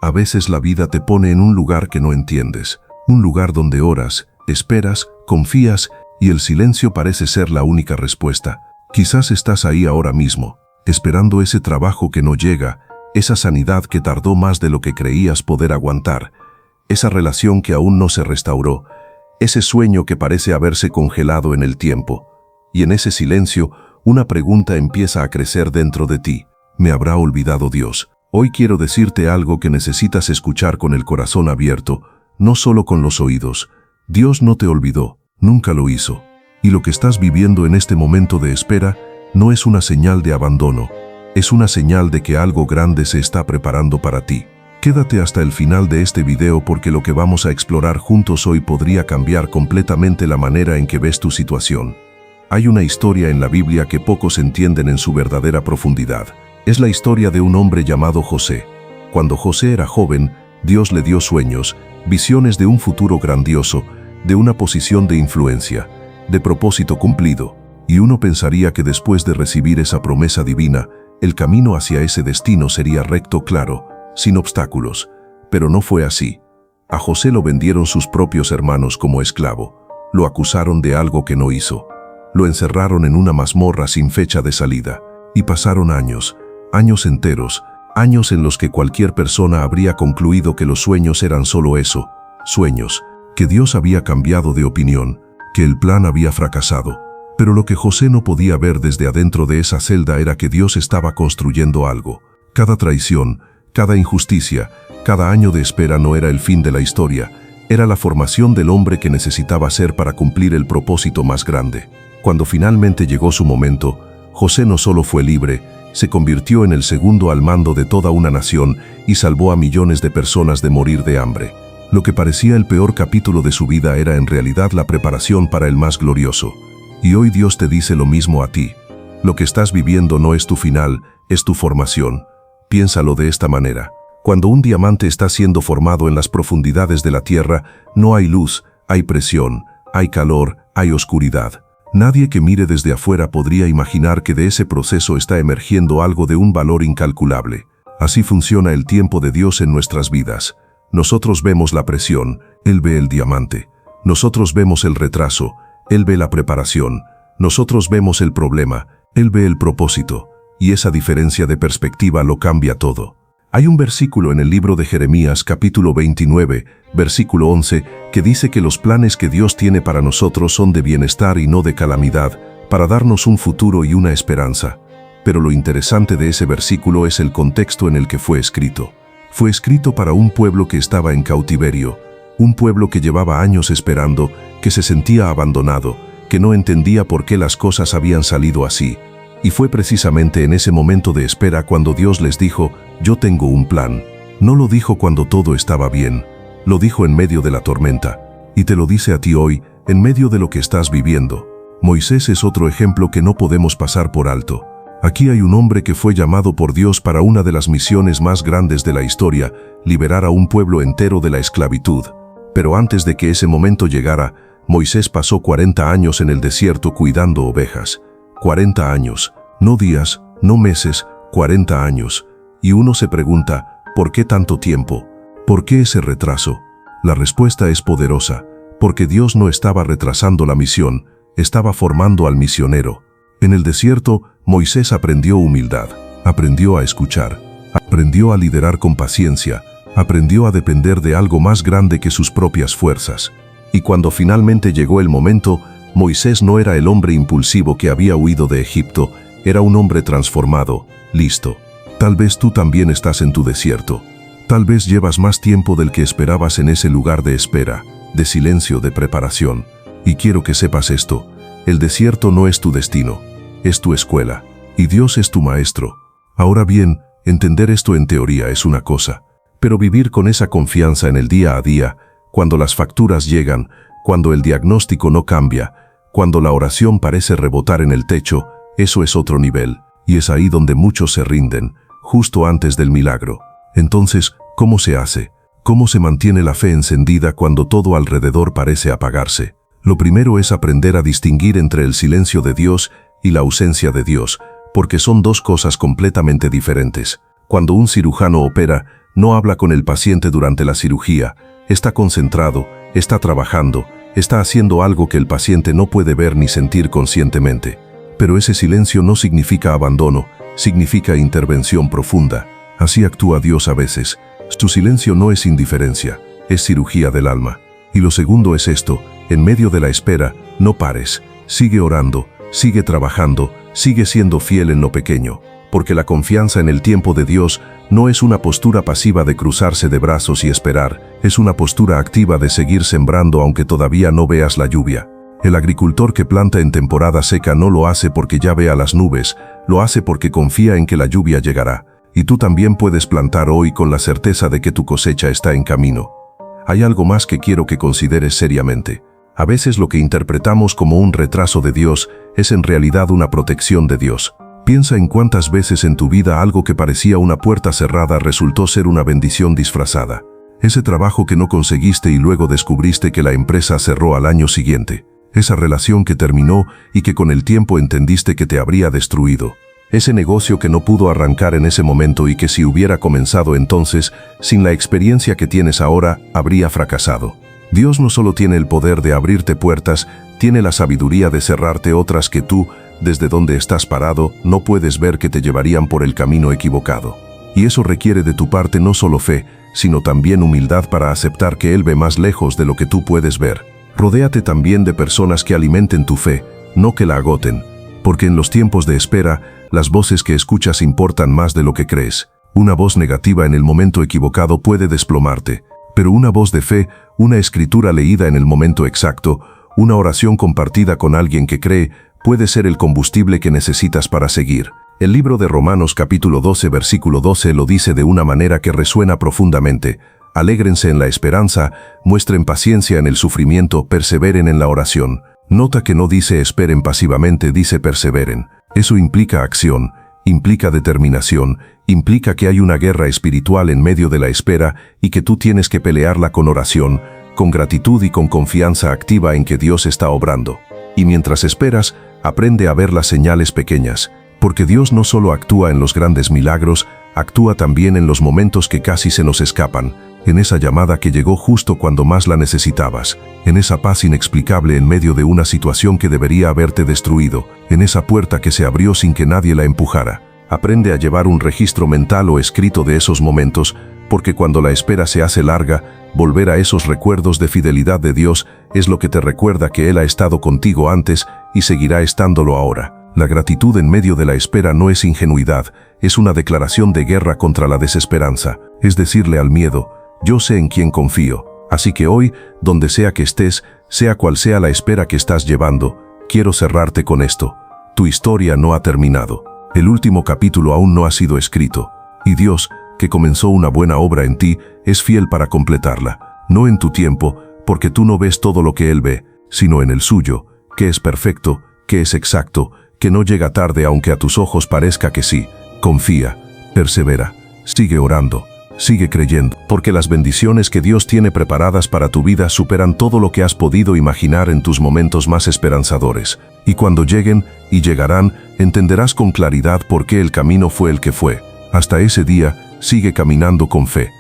A veces la vida te pone en un lugar que no entiendes, un lugar donde oras, esperas, confías y el silencio parece ser la única respuesta. Quizás estás ahí ahora mismo, esperando ese trabajo que no llega, esa sanidad que tardó más de lo que creías poder aguantar, esa relación que aún no se restauró, ese sueño que parece haberse congelado en el tiempo. Y en ese silencio, una pregunta empieza a crecer dentro de ti. ¿Me habrá olvidado Dios? Hoy quiero decirte algo que necesitas escuchar con el corazón abierto, no solo con los oídos. Dios no te olvidó, nunca lo hizo. Y lo que estás viviendo en este momento de espera no es una señal de abandono, es una señal de que algo grande se está preparando para ti. Quédate hasta el final de este video porque lo que vamos a explorar juntos hoy podría cambiar completamente la manera en que ves tu situación. Hay una historia en la Biblia que pocos entienden en su verdadera profundidad. Es la historia de un hombre llamado José. Cuando José era joven, Dios le dio sueños, visiones de un futuro grandioso, de una posición de influencia, de propósito cumplido, y uno pensaría que después de recibir esa promesa divina, el camino hacia ese destino sería recto, claro, sin obstáculos. Pero no fue así. A José lo vendieron sus propios hermanos como esclavo. Lo acusaron de algo que no hizo. Lo encerraron en una mazmorra sin fecha de salida. Y pasaron años, años enteros, años en los que cualquier persona habría concluido que los sueños eran solo eso, sueños, que Dios había cambiado de opinión, que el plan había fracasado. Pero lo que José no podía ver desde adentro de esa celda era que Dios estaba construyendo algo. Cada traición, cada injusticia, cada año de espera no era el fin de la historia, era la formación del hombre que necesitaba ser para cumplir el propósito más grande. Cuando finalmente llegó su momento, José no solo fue libre, se convirtió en el segundo al mando de toda una nación y salvó a millones de personas de morir de hambre. Lo que parecía el peor capítulo de su vida era en realidad la preparación para el más glorioso. Y hoy Dios te dice lo mismo a ti. Lo que estás viviendo no es tu final, es tu formación. Piénsalo de esta manera. Cuando un diamante está siendo formado en las profundidades de la tierra, no hay luz, hay presión, hay calor, hay oscuridad. Nadie que mire desde afuera podría imaginar que de ese proceso está emergiendo algo de un valor incalculable. Así funciona el tiempo de Dios en nuestras vidas. Nosotros vemos la presión, Él ve el diamante. Nosotros vemos el retraso, Él ve la preparación. Nosotros vemos el problema, Él ve el propósito. Y esa diferencia de perspectiva lo cambia todo. Hay un versículo en el libro de Jeremías, capítulo 29, versículo 11, que dice que los planes que Dios tiene para nosotros son de bienestar y no de calamidad, para darnos un futuro y una esperanza. Pero lo interesante de ese versículo es el contexto en el que fue escrito. Fue escrito para un pueblo que estaba en cautiverio, un pueblo que llevaba años esperando, que se sentía abandonado, que no entendía por qué las cosas habían salido así. Y fue precisamente en ese momento de espera cuando Dios les dijo, yo tengo un plan. No lo dijo cuando todo estaba bien, lo dijo en medio de la tormenta. Y te lo dice a ti hoy, en medio de lo que estás viviendo. Moisés es otro ejemplo que no podemos pasar por alto. Aquí hay un hombre que fue llamado por Dios para una de las misiones más grandes de la historia, liberar a un pueblo entero de la esclavitud. Pero antes de que ese momento llegara, Moisés pasó 40 años en el desierto cuidando ovejas. 40 años, no días, no meses, 40 años. Y uno se pregunta, ¿por qué tanto tiempo? ¿Por qué ese retraso? La respuesta es poderosa, porque Dios no estaba retrasando la misión, estaba formando al misionero. En el desierto, Moisés aprendió humildad, aprendió a escuchar, aprendió a liderar con paciencia, aprendió a depender de algo más grande que sus propias fuerzas. Y cuando finalmente llegó el momento, Moisés no era el hombre impulsivo que había huido de Egipto, era un hombre transformado, listo. Tal vez tú también estás en tu desierto. Tal vez llevas más tiempo del que esperabas en ese lugar de espera, de silencio, de preparación. Y quiero que sepas esto, el desierto no es tu destino, es tu escuela, y Dios es tu maestro. Ahora bien, entender esto en teoría es una cosa, pero vivir con esa confianza en el día a día, cuando las facturas llegan, cuando el diagnóstico no cambia, cuando la oración parece rebotar en el techo, eso es otro nivel, y es ahí donde muchos se rinden, justo antes del milagro. Entonces, ¿cómo se hace? ¿Cómo se mantiene la fe encendida cuando todo alrededor parece apagarse? Lo primero es aprender a distinguir entre el silencio de Dios y la ausencia de Dios, porque son dos cosas completamente diferentes. Cuando un cirujano opera, no habla con el paciente durante la cirugía, está concentrado, está trabajando, está haciendo algo que el paciente no puede ver ni sentir conscientemente. Pero ese silencio no significa abandono, significa intervención profunda. Así actúa Dios a veces. Su silencio no es indiferencia, es cirugía del alma. Y lo segundo es esto: en medio de la espera, no pares, sigue orando, sigue trabajando, sigue siendo fiel en lo pequeño, porque la confianza en el tiempo de Dios no es una postura pasiva de cruzarse de brazos y esperar, es una postura activa de seguir sembrando aunque todavía no veas la lluvia. El agricultor que planta en temporada seca no lo hace porque ya vea las nubes, lo hace porque confía en que la lluvia llegará. Y tú también puedes plantar hoy con la certeza de que tu cosecha está en camino. Hay algo más que quiero que consideres seriamente. A veces lo que interpretamos como un retraso de Dios es en realidad una protección de Dios. Piensa en cuántas veces en tu vida algo que parecía una puerta cerrada resultó ser una bendición disfrazada. Ese trabajo que no conseguiste y luego descubriste que la empresa cerró al año siguiente. Esa relación que terminó y que con el tiempo entendiste que te habría destruido. Ese negocio que no pudo arrancar en ese momento y que si hubiera comenzado entonces, sin la experiencia que tienes ahora, habría fracasado. Dios no solo tiene el poder de abrirte puertas, tiene la sabiduría de cerrarte otras que tú, desde donde estás parado, no puedes ver que te llevarían por el camino equivocado. Y eso requiere de tu parte no solo fe, sino también humildad para aceptar que Él ve más lejos de lo que tú puedes ver. Rodéate también de personas que alimenten tu fe, no que la agoten, porque en los tiempos de espera, las voces que escuchas importan más de lo que crees. Una voz negativa en el momento equivocado puede desplomarte, pero una voz de fe, una escritura leída en el momento exacto, una oración compartida con alguien que cree, puede ser el combustible que necesitas para seguir. El libro de Romanos capítulo 12 versículo 12 lo dice de una manera que resuena profundamente. Alégrense en la esperanza, muestren paciencia en el sufrimiento, perseveren en la oración. Nota que no dice esperen pasivamente, dice perseveren. Eso implica acción, implica determinación, implica que hay una guerra espiritual en medio de la espera y que tú tienes que pelearla con oración, con gratitud y con confianza activa en que Dios está obrando. Y mientras esperas, aprende a ver las señales pequeñas, porque Dios no solo actúa en los grandes milagros, actúa también en los momentos que casi se nos escapan, en esa llamada que llegó justo cuando más la necesitabas, en esa paz inexplicable en medio de una situación que debería haberte destruido, en esa puerta que se abrió sin que nadie la empujara. Aprende a llevar un registro mental o escrito de esos momentos, porque cuando la espera se hace larga, volver a esos recuerdos de fidelidad de Dios es lo que te recuerda que Él ha estado contigo antes y seguirá estándolo ahora. La gratitud en medio de la espera no es ingenuidad, es una declaración de guerra contra la desesperanza, es decirle al miedo: yo sé en quién confío. Así que hoy, donde sea que estés, sea cual sea la espera que estás llevando, quiero cerrarte con esto. Tu historia no ha terminado. El último capítulo aún no ha sido escrito. Y Dios, que comenzó una buena obra en ti, es fiel para completarla. No en tu tiempo, porque tú no ves todo lo que Él ve, sino en el suyo, que es perfecto, que es exacto, que no llega tarde aunque a tus ojos parezca que sí. Confía, persevera, sigue orando. Sigue creyendo, porque las bendiciones que Dios tiene preparadas para tu vida superan todo lo que has podido imaginar en tus momentos más esperanzadores. Y cuando lleguen, y llegarán, entenderás con claridad por qué el camino fue el que fue. Hasta ese día, sigue caminando con fe.